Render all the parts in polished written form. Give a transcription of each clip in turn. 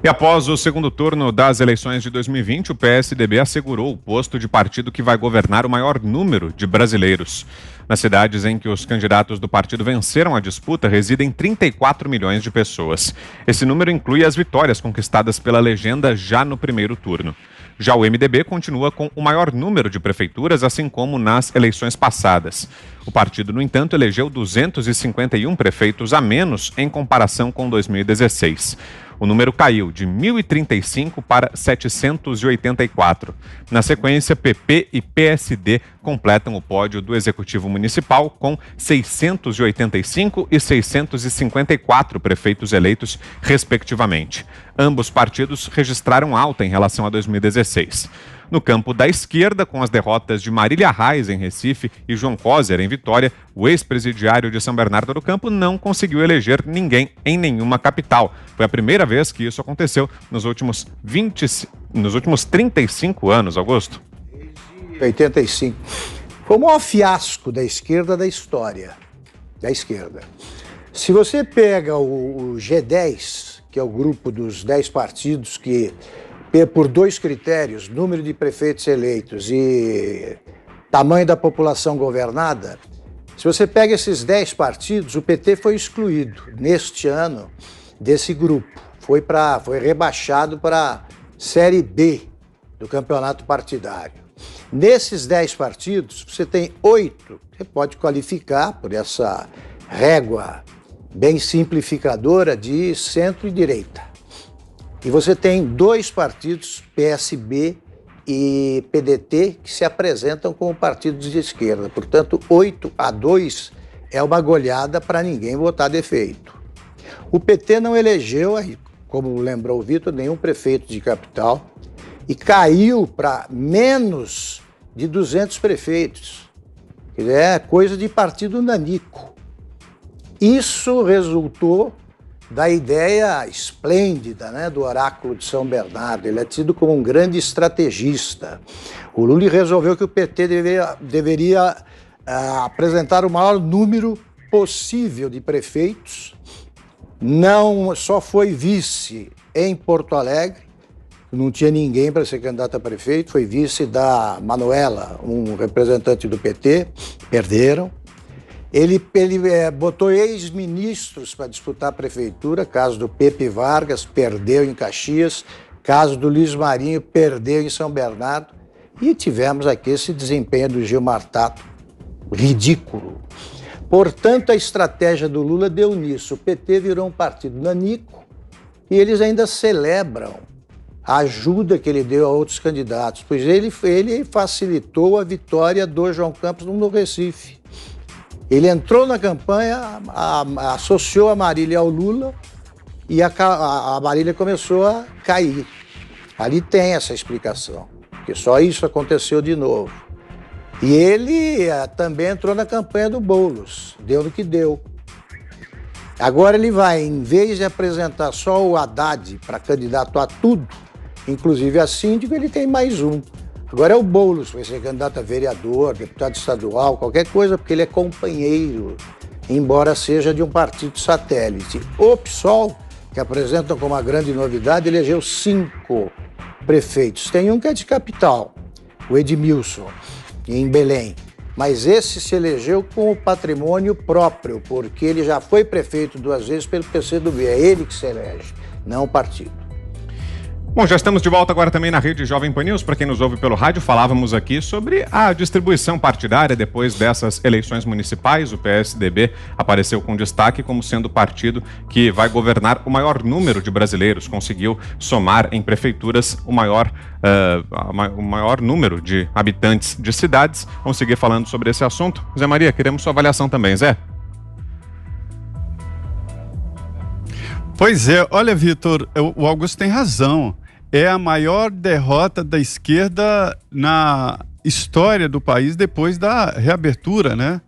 E após o segundo turno das eleições de 2020, o PSDB assegurou o posto de partido que vai governar o maior número de brasileiros. Nas cidades em que os candidatos do partido venceram a disputa, residem 34 milhões de pessoas. Esse número inclui as vitórias conquistadas pela legenda já no primeiro turno. Já o MDB continua com o maior número de prefeituras, assim como nas eleições passadas. O partido, no entanto, elegeu 251 prefeitos a menos em comparação com 2016. O número caiu de 1.035 para 784. Na sequência, PP e PSD completam o pódio do Executivo Municipal com 685 e 654 prefeitos eleitos, respectivamente. Ambos partidos registraram alta em relação a 2016. No campo da esquerda, com as derrotas de Marília Reis em Recife e João Coser em Vitória, o ex-presidiário de São Bernardo do Campo não conseguiu eleger ninguém em nenhuma capital. Foi a primeira vez que isso aconteceu nos últimos 35 anos, Augusto. 85. Foi o maior fiasco da esquerda da história. Da esquerda. Se você pega o G10, que é o grupo dos 10 partidos que, por dois critérios, número de prefeitos eleitos e tamanho da população governada, se você pega esses 10 partidos, o PT foi excluído neste ano desse grupo. Foi rebaixado para a Série B do campeonato partidário. Nesses 10 partidos, você tem 8, você pode qualificar por essa régua bem simplificadora de centro e direita. E você tem 2 partidos, PSB e PDT, que se apresentam como partidos de esquerda. Portanto, 8-2 é uma goleada para ninguém votar defeito. O PT não elegeu, como lembrou o Vitor, nenhum prefeito de capital e caiu para menos de 200 prefeitos. É coisa de partido nanico. Isso resultou da ideia esplêndida, né, do oráculo de São Bernardo. Ele é tido como um grande estrategista. O Lula resolveu que o PT deveria apresentar o maior número possível de prefeitos. Não só foi vice em Porto Alegre, não tinha ninguém para ser candidato a prefeito, foi vice da Manuela, um representante do PT, perderam. Ele botou ex-ministros para disputar a prefeitura, caso do Pepe Vargas, perdeu em Caxias, caso do Luiz Marinho, perdeu em São Bernardo, e tivemos aqui esse desempenho do Gilmar Tato, ridículo. Portanto, a estratégia do Lula deu nisso, o PT virou um partido nanico, e eles ainda celebram a ajuda que ele deu a outros candidatos, pois ele facilitou a vitória do João Campos no Recife. Ele entrou na campanha, associou a Marília ao Lula e a Marília começou a cair. Ali tem essa explicação, porque só isso aconteceu de novo. E ele também entrou na campanha do Boulos, deu no que deu. Agora ele vai, em vez de apresentar só o Haddad para candidato a tudo, inclusive a síndico, ele tem mais um. Agora é o Boulos, vai ser candidato a vereador, deputado estadual, qualquer coisa, porque ele é companheiro, embora seja de um partido satélite. O PSOL, que apresentam como uma grande novidade, elegeu 5 prefeitos. Tem um que é de capital, o Edmilson, em Belém. Mas esse se elegeu com o patrimônio próprio, porque ele já foi prefeito 2 vezes pelo PCdoB. É ele que se elege, não o partido. Bom, já estamos de volta agora também na rede Jovem Pan News. Para quem nos ouve pelo rádio, falávamos aqui sobre a distribuição partidária depois dessas eleições municipais. O PSDB apareceu com destaque como sendo o partido que vai governar o maior número de brasileiros. Conseguiu somar em prefeituras o maior número de habitantes de cidades. Vamos seguir falando sobre esse assunto. Zé Maria, queremos sua avaliação também, Zé. Pois é, olha, Vitor, o Augusto tem razão. É a maior derrota da esquerda na história do país depois da reabertura, né?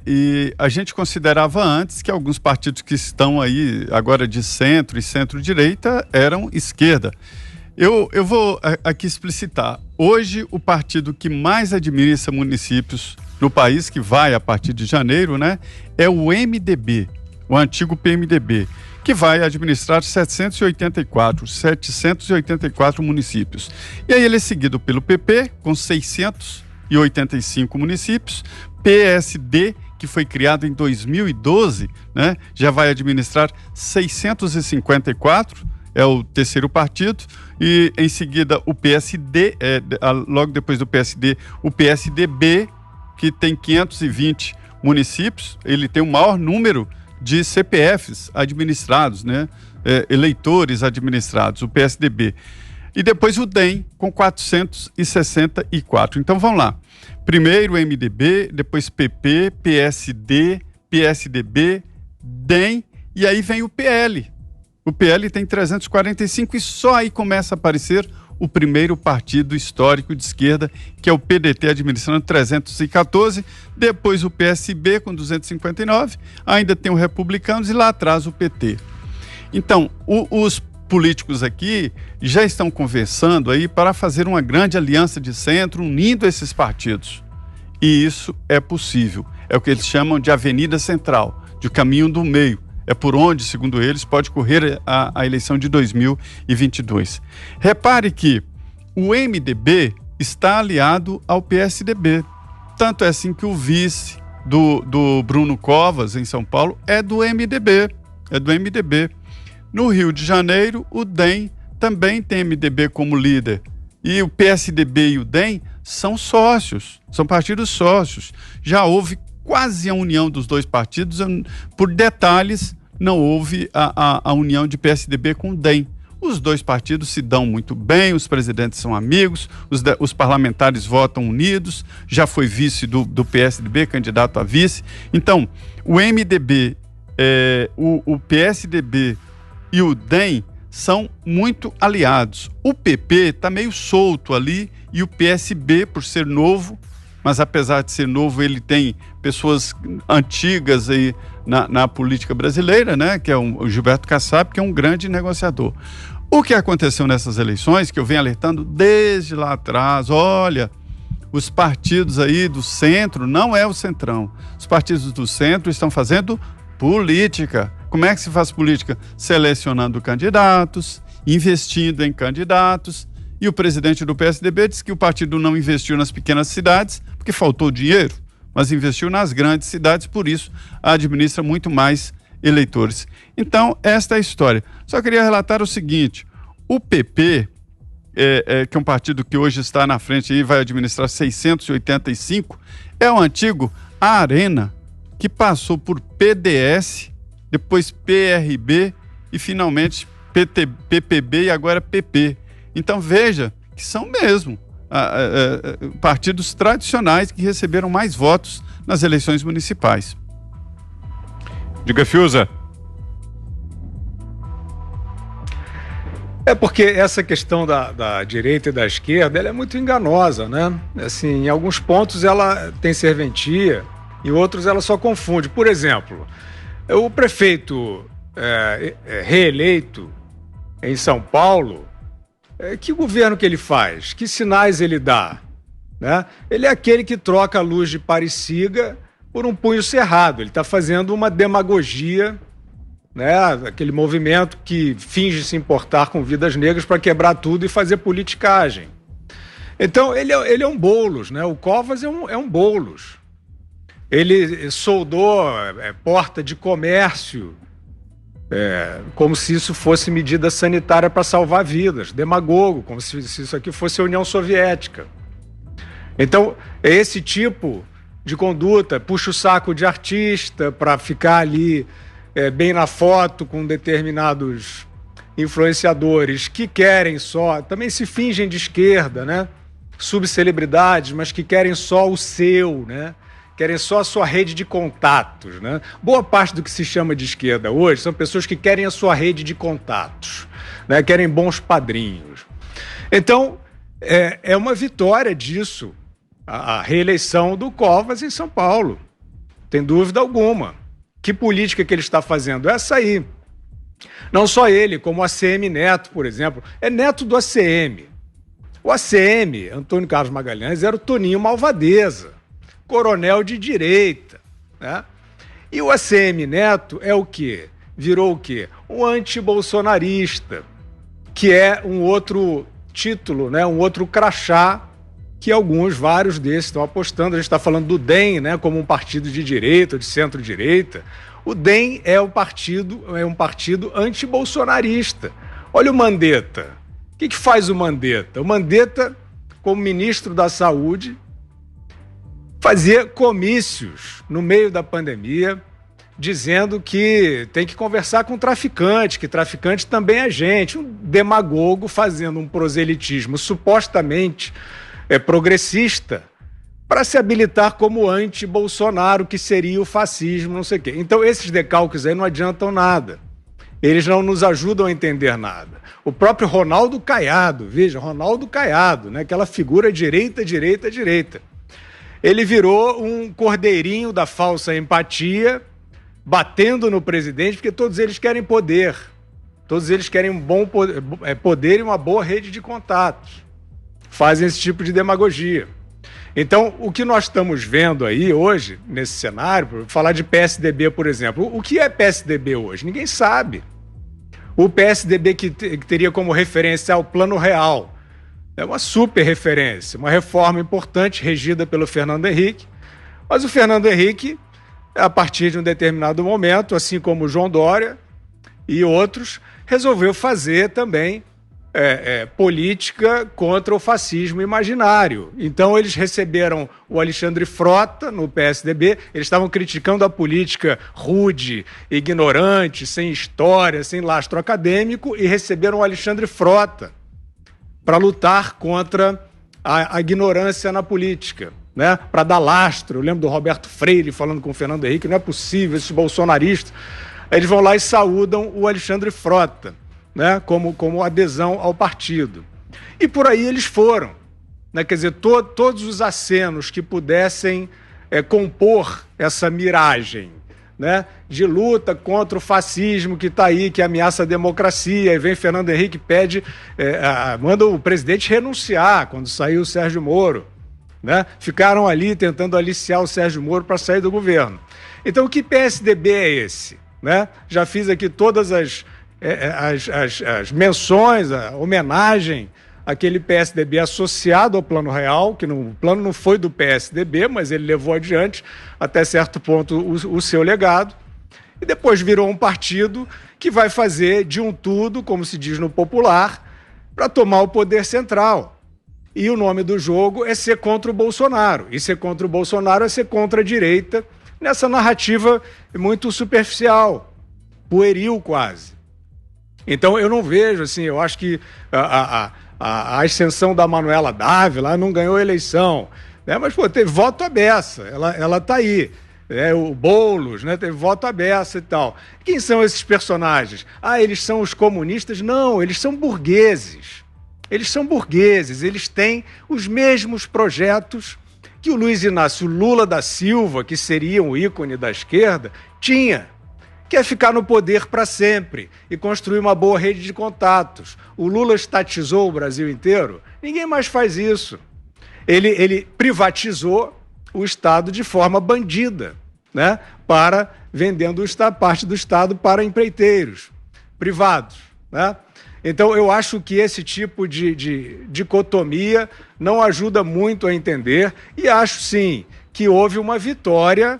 E a gente considerava antes que alguns partidos que estão aí agora de centro e centro-direita eram esquerda. Eu vou aqui explicitar. Hoje, o partido que mais administra municípios no país, que vai a partir de janeiro, né, é o MDB, o antigo PMDB, que vai administrar 784 municípios. E aí ele é seguido pelo PP, com 685 municípios, PSD, que foi criado em 2012, né, já vai administrar 654, é o terceiro partido, e em seguida o PSD, logo depois do PSD, o PSDB, que tem 520 municípios, ele tem o maior número de CPFs administrados, né, eleitores administrados, o PSDB. E depois o DEM, com 464. Então vamos lá. Primeiro o MDB, depois PP, PSD, PSDB, DEM, e aí vem o PL. O PL tem 345 e só aí começa a aparecer o primeiro partido histórico de esquerda, que é o PDT, administrando 314, depois o PSB com 259, ainda tem o Republicanos e lá atrás o PT. Então, os políticos aqui já estão conversando aí para fazer uma grande aliança de centro, unindo esses partidos. E isso é possível. É o que eles chamam de Avenida Central, de caminho do meio. É por onde, segundo eles, pode correr a eleição de 2022. Repare que o MDB está aliado ao PSDB. Tanto é assim que o vice do Bruno Covas, em São Paulo, é do MDB. No Rio de Janeiro, o DEM também tem MDB como líder. E o PSDB e o DEM são sócios, são partidos sócios. Já houve quase a união dos dois partidos, por detalhes, não houve a união de PSDB com o DEM. Os dois partidos se dão muito bem, os presidentes são amigos, os parlamentares votam unidos, já foi vice do PSDB, candidato a vice. Então, o MDB, o PSDB e o DEM são muito aliados. O PP está meio solto ali e o PSB, por ser novo, mas apesar de ser novo, ele tem pessoas antigas aí na política brasileira, né? Que é o Gilberto Kassab, que é um grande negociador. O que aconteceu nessas eleições, que eu venho alertando desde lá atrás, olha, os partidos aí do centro, não é o centrão, os partidos do centro estão fazendo política. Como é que se faz política? Selecionando candidatos, investindo em candidatos. E o presidente do PSDB disse que o partido não investiu nas pequenas cidades porque faltou dinheiro, mas investiu nas grandes cidades, por isso administra muito mais eleitores. Então, esta é a história. Só queria relatar o seguinte: o PP, que é um partido que hoje está na frente e vai administrar 685, é o antigo Arena, que passou por PDS, depois PRB e finalmente PPB e agora PP. Então veja que são mesmo partidos tradicionais que receberam mais votos nas eleições municipais. Diga, Fiuza. É porque essa questão da direita e da esquerda, ela é muito enganosa, né? Assim, em alguns pontos ela tem serventia, em outros ela só confunde. Por exemplo, o prefeito reeleito em São Paulo, que governo que ele faz? Que sinais ele dá? Né? Ele é aquele que troca a luz de Parecida por um punho cerrado. Ele está fazendo uma demagogia, né? Aquele movimento que finge se importar com vidas negras para quebrar tudo e fazer politicagem. Então, ele é um Boulos, né? O Covas é um Boulos. Ele soldou porta de comércio, como se isso fosse medida sanitária para salvar vidas. Demagogo, como se isso aqui fosse a União Soviética. Então, é esse tipo de conduta, puxa o saco de artista para ficar ali bem na foto com determinados influenciadores que querem só, também se fingem de esquerda, né? Subcelebridades, mas que querem só o seu, né? Querem só a sua rede de contatos, né? Boa parte do que se chama de esquerda hoje são pessoas que querem a sua rede de contatos, né? Querem bons padrinhos. Então, é uma vitória disso, a reeleição do Covas em São Paulo. Tem dúvida alguma. Que política que ele está fazendo? Essa aí. Não só ele, como o ACM Neto, por exemplo. É neto do ACM. O ACM, Antônio Carlos Magalhães, era o Toninho Malvadeza, coronel de direita, né? E o ACM Neto é o quê? virou o quê? Um antibolsonarista, que é um outro título, né? Um outro crachá que vários desses estão apostando. A gente está falando do DEM, né? Como um partido de direita ou de centro-direita. O DEM é um partido antibolsonarista. Olha o Mandetta. O que faz o Mandetta? O Mandetta, como ministro da Saúde, fazia comícios no meio da pandemia, dizendo que tem que conversar com traficante, que traficante também é gente. Um demagogo fazendo um proselitismo supostamente progressista para se habilitar como anti-Bolsonaro, que seria o fascismo, não sei o quê. Então, esses decalques aí não adiantam nada. Eles não nos ajudam a entender nada. O próprio Ronaldo Caiado, veja, Ronaldo Caiado, né, aquela figura direita. Ele virou um cordeirinho da falsa empatia, batendo no presidente, porque todos eles querem poder. Todos eles querem um bom poder e uma boa rede de contatos. Fazem esse tipo de demagogia. Então, o que nós estamos vendo aí hoje, nesse cenário, falar de PSDB, por exemplo, o que é PSDB hoje? Ninguém sabe. O PSDB que teria como referência o Plano Real, é uma super referência, uma reforma importante regida pelo Fernando Henrique, mas o Fernando Henrique, a partir de um determinado momento, assim como o João Dória e outros, resolveu fazer também política contra o fascismo imaginário. Então eles receberam o Alexandre Frota no PSDB, eles estavam criticando a política rude, ignorante, sem história, sem lastro acadêmico, e receberam o Alexandre Frota para lutar contra a ignorância na política, né? Para dar lastro. Eu lembro do Roberto Freire falando com o Fernando Henrique, não é possível, esses bolsonaristas. Aí eles vão lá e saúdam o Alexandre Frota, né, como adesão ao partido. E por aí eles foram, né, quer dizer, todos os acenos que pudessem compor essa miragem, né, de luta contra o fascismo que está aí, que ameaça a democracia, e vem Fernando Henrique, manda o presidente renunciar quando saiu o Sérgio Moro, né, ficaram ali tentando aliciar o Sérgio Moro para sair do governo. Então, que PSDB é esse? Né? Já fiz aqui todas as menções, a homenagem àquele PSDB associado ao Plano Real, que o plano não foi do PSDB, mas ele levou adiante, até certo ponto, o seu legado, e depois virou um partido que vai fazer de um tudo, como se diz no popular, para tomar o poder central. E o nome do jogo é ser contra o Bolsonaro, e ser contra o Bolsonaro é ser contra a direita, nessa narrativa muito superficial, pueril quase. Então, eu não vejo, assim, eu acho que a ascensão da Manuela Dávila não ganhou a eleição, né? Mas, pô, teve voto à beça, ela tá aí. O Boulos, né, teve voto à beça e tal. Quem são esses personagens? Eles são os comunistas? Não, eles são burgueses. Eles são burgueses, eles têm os mesmos projetos que o Luiz Inácio Lula da Silva, que seria um ícone da esquerda, tinha. Quer ficar no poder para sempre e construir uma boa rede de contatos. O Lula estatizou o Brasil inteiro? Ninguém mais faz isso. Ele privatizou o Estado de forma bandida, né? Vendendo parte do Estado para empreiteiros privados, né? Então, eu acho que esse tipo de dicotomia não ajuda muito a entender, e acho, sim, que houve uma vitória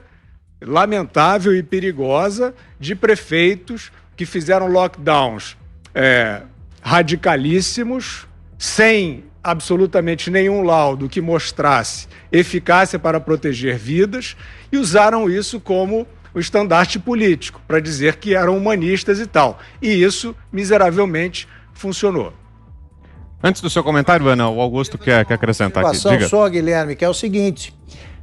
lamentável e perigosa de prefeitos que fizeram lockdowns radicalíssimos, sem absolutamente nenhum laudo que mostrasse eficácia para proteger vidas, e usaram isso como o estandarte político, para dizer que eram humanistas e tal. E isso, miseravelmente, funcionou. Antes do seu comentário, Ana, o Augusto quer acrescentar aqui. Diga. Só, Guilherme, que é o seguinte: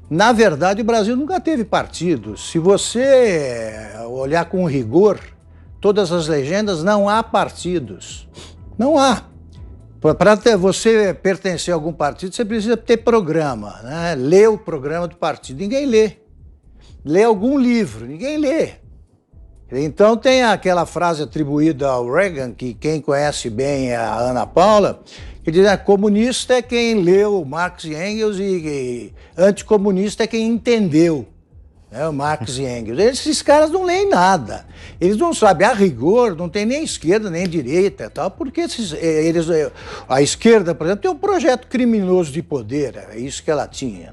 na verdade, o Brasil nunca teve partidos. Se você olhar com rigor, todas as legendas, não há partidos. Não há. Para você pertencer a algum partido, você precisa ter programa, né? Ler o programa do partido. Ninguém lê. Lê algum livro. Ninguém lê. Então tem aquela frase atribuída ao Reagan, que quem conhece bem é a Ana Paula, que diz que comunista é quem leu Marx e Engels e anticomunista é quem entendeu. né, o Marx e Engels. Esses caras não leem nada. Eles não sabem, a rigor, não tem nem esquerda nem direita, tal, porque a esquerda, por exemplo, tem um projeto criminoso de poder, é isso que ela tinha.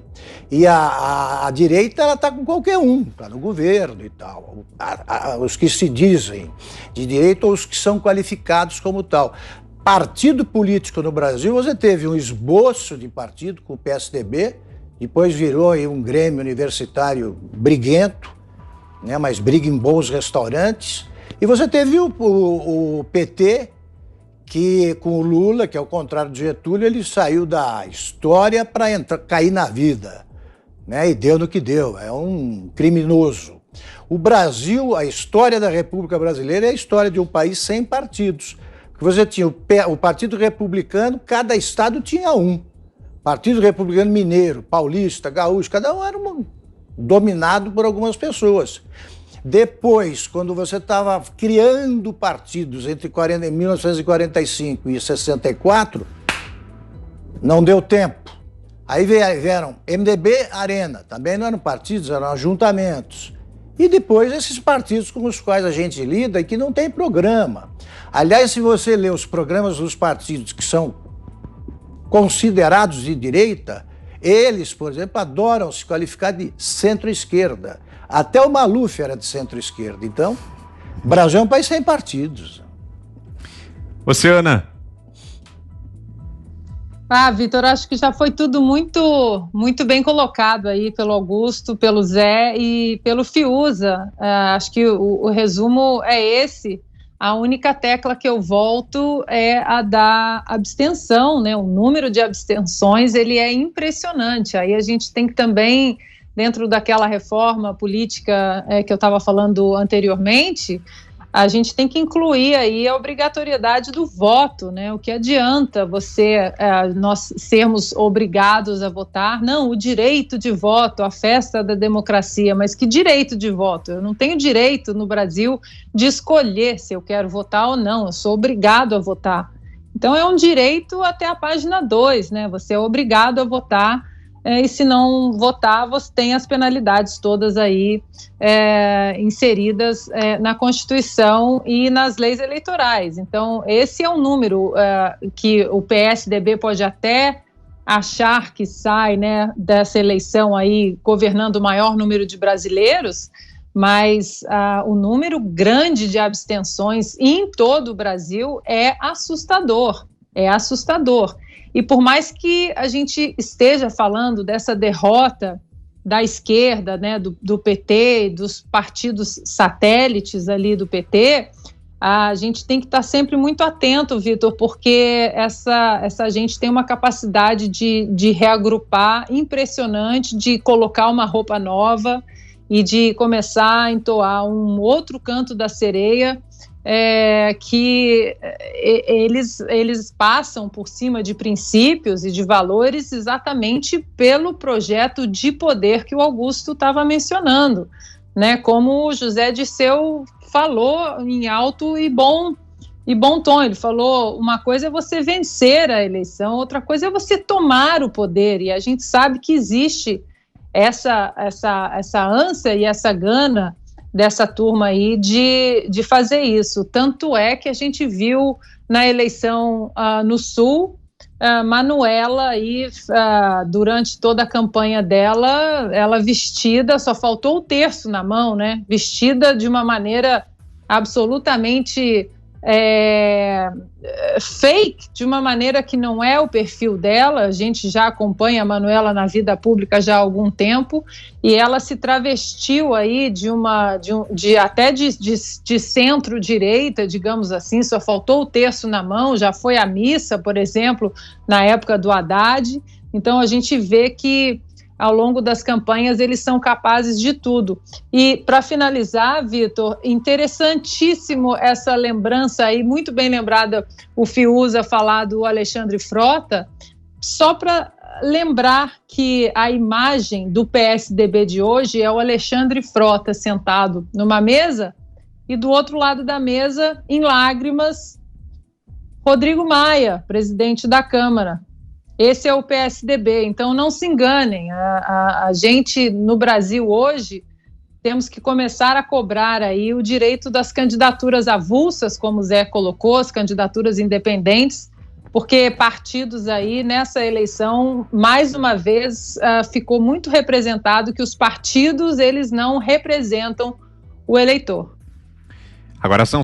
E a direita, ela está com qualquer um, está no governo e tal. Os que se dizem de direita ou os que são qualificados como tal. Partido político no Brasil, você teve um esboço de partido com o PSDB, depois virou aí um grêmio universitário briguento, né, mas briga em bons restaurantes. E você teve o PT, que com o Lula, que ao contrário do Getúlio, ele saiu da história para cair na vida, né, e deu no que deu, é um criminoso. O Brasil, a história da República Brasileira é a história de um país sem partidos. Você tinha o Partido Republicano, cada estado tinha um. Partido Republicano Mineiro, Paulista, Gaúcho, cada um era dominado por algumas pessoas. Depois, quando você estava criando partidos entre 1945 e 64, não deu tempo. Aí vieram MDB, Arena, também não eram partidos, eram ajuntamentos. E depois esses partidos com os quais a gente lida e que não tem programa. Aliás, se você lê os programas dos partidos que são considerados de direita, eles, por exemplo, adoram se qualificar de centro-esquerda. Até o Maluf era de centro-esquerda. Então, o Brasil é um país sem partidos. Você, Ana? Vitor, acho que já foi tudo muito, muito bem colocado aí pelo Augusto, pelo Zé e pelo Fiuza. Acho que o resumo é esse. A única tecla que eu volto é a da abstenção, né? O número de abstenções, ele é impressionante. Aí a gente tem que também, dentro daquela reforma política que eu estava falando anteriormente, a gente tem que incluir aí a obrigatoriedade do voto, né? O que adianta nós sermos obrigados a votar? Não, o direito de voto, a festa da democracia, mas que direito de voto? Eu não tenho direito no Brasil de escolher se eu quero votar ou não, eu sou obrigado a votar. Então é um direito até a página 2, né? Você é obrigado a votar. E se não votar, você tem as penalidades todas aí inseridas na Constituição e nas leis eleitorais. Então, esse é um número que o PSDB pode até achar que sai, né, dessa eleição aí governando o maior número de brasileiros, mas o número grande de abstenções em todo o Brasil é assustador, E por mais que a gente esteja falando dessa derrota da esquerda, né, do PT, dos partidos satélites ali do PT, a gente tem que estar sempre muito atento, Vitor, porque essa gente tem uma capacidade de reagrupar impressionante, de colocar uma roupa nova e de começar a entoar um outro canto da sereia, que eles passam por cima de princípios e de valores exatamente pelo projeto de poder que o Augusto estava mencionando, né? Como o José Dirceu falou em alto e bom tom, ele falou, uma coisa é você vencer a eleição, outra coisa é você tomar o poder, e a gente sabe que existe essa ânsia e essa gana dessa turma aí de fazer isso. Tanto é que a gente viu na eleição no Sul, Manuela aí, durante toda a campanha dela, ela vestida, só faltou o terço na mão, né? Vestida de uma maneira absolutamente fake, de uma maneira que não é o perfil dela. A gente já acompanha a Manuela na vida pública já há algum tempo, e ela se travestiu aí até de centro-direita, digamos assim, só faltou o terço na mão, já foi à missa, por exemplo, na época do Haddad. Então a gente vê que ao longo das campanhas eles são capazes de tudo. E para finalizar, Vitor, interessantíssimo essa lembrança aí, muito bem lembrada, o Fiuza falar do Alexandre Frota, só para lembrar que a imagem do PSDB de hoje é o Alexandre Frota sentado numa mesa e do outro lado da mesa, em lágrimas, Rodrigo Maia, presidente da Câmara. Esse é o PSDB, então não se enganem, a gente no Brasil hoje temos que começar a cobrar aí o direito das candidaturas avulsas, como o Zé colocou, as candidaturas independentes, porque partidos aí nessa eleição, mais uma vez, ficou muito representado que os partidos, eles não representam o eleitor. Agora são